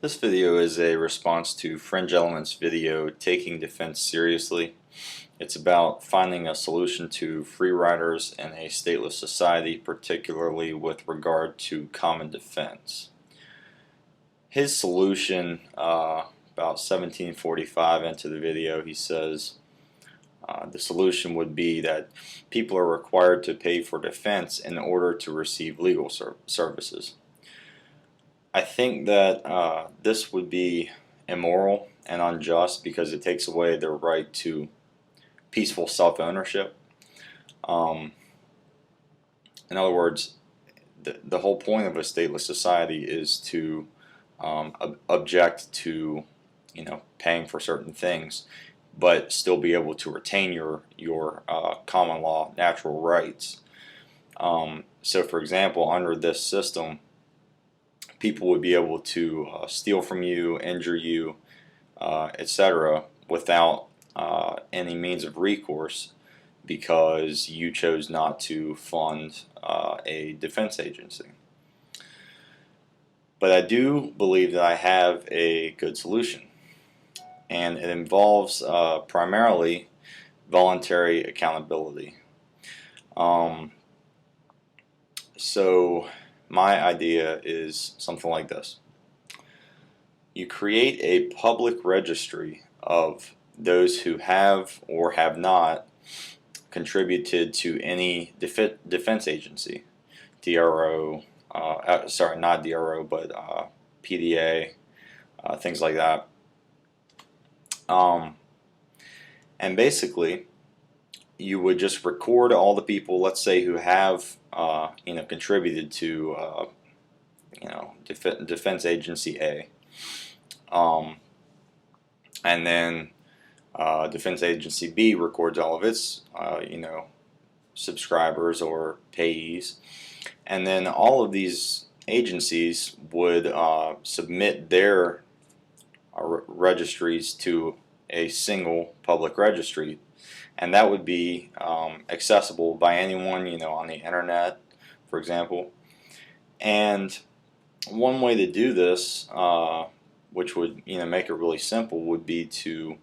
This video is a response to Fringe Elements' video, Taking Defense Seriously. It's about finding a solution to free riders in a stateless society, particularly with regard to common defense. His solution, about 1745 into the video, he says the solution would be that people are required to pay for defense in order to receive legal services. I think that this would be immoral and unjust because it takes away their right to peaceful self-ownership. In other words, the whole point of a stateless society is to object to, paying for certain things, but still be able to retain your common law natural rights. So, for example, under this system, people would be able to steal from you, injure you, etc., without any means of recourse because you chose not to fund a defense agency. But I do believe that I have a good solution, and it involves primarily voluntary accountability. So my idea is something like this. You create a public registry of those who have or have not contributed to any defense agency, DRO, sorry, not DRO, but PDA, things like that. And basically, you would just record all the people, let's say, who have contributed to defense agency A, and then defense agency B records all of its subscribers or payees, and then all of these agencies would submit their registries to a single public registry. And that would be accessible by anyone, on the internet, for example. And one way to do this, which would make it really simple, would be to,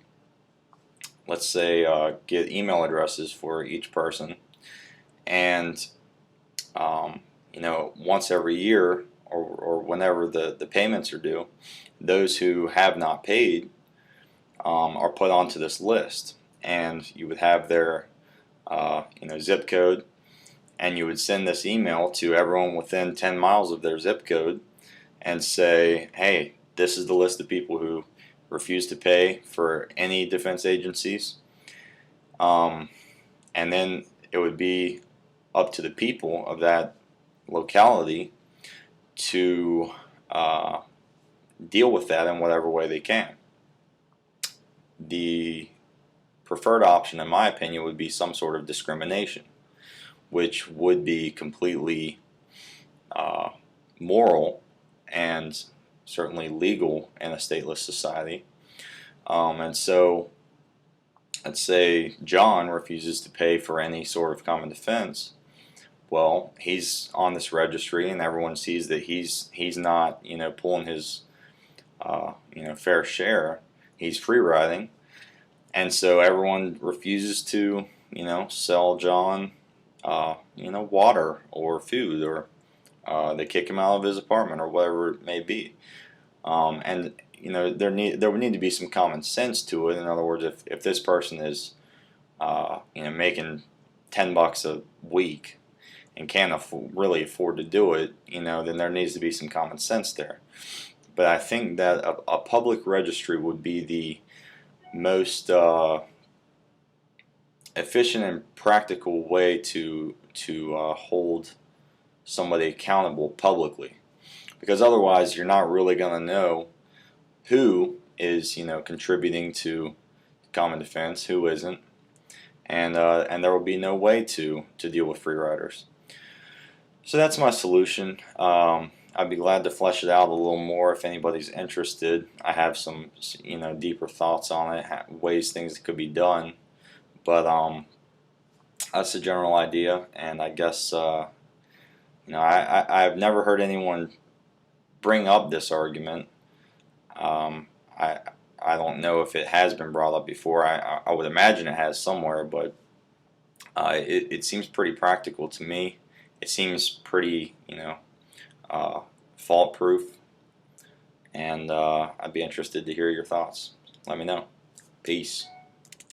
let's say, get email addresses for each person, and once every year or whenever the payments are due, those who have not paid are put onto this list. And you would have their zip code, and you would send this email to everyone within 10 miles of their zip code and say, hey, this is the list of people who refuse to pay for any defense agencies. And then it would be up to the people of that locality to deal with that in whatever way they can. The preferred option, in my opinion, would be some sort of discrimination, which would be completely moral and certainly legal in a stateless society. And so, let's say John refuses to pay for any sort of common defense. Well, he's on this registry, and everyone sees that he's not pulling his fair share. He's free riding. And so everyone refuses to, sell John, water or food, or they kick him out of his apartment or whatever it may be. And there would need to be some common sense to it. In other words, if this person is, making $10 a week and can't really afford to do it, then there needs to be some common sense there. But I think that a public registry would be the most efficient and practical way to hold somebody accountable publicly, because otherwise you're not really going to know who is contributing to common defense, who isn't, and there will be no way to deal with free riders. So that's my solution. I'd be glad to flesh it out a little more if anybody's interested. I have some, deeper thoughts on it, ways things could be done. But that's the general idea, and I guess I've never heard anyone bring up this argument, I I don't know if it has been brought up before. I would imagine it has somewhere, but it seems pretty practical to me. It seems pretty, uh, fault proof, and I'd be interested to hear your thoughts. Let me know. Peace.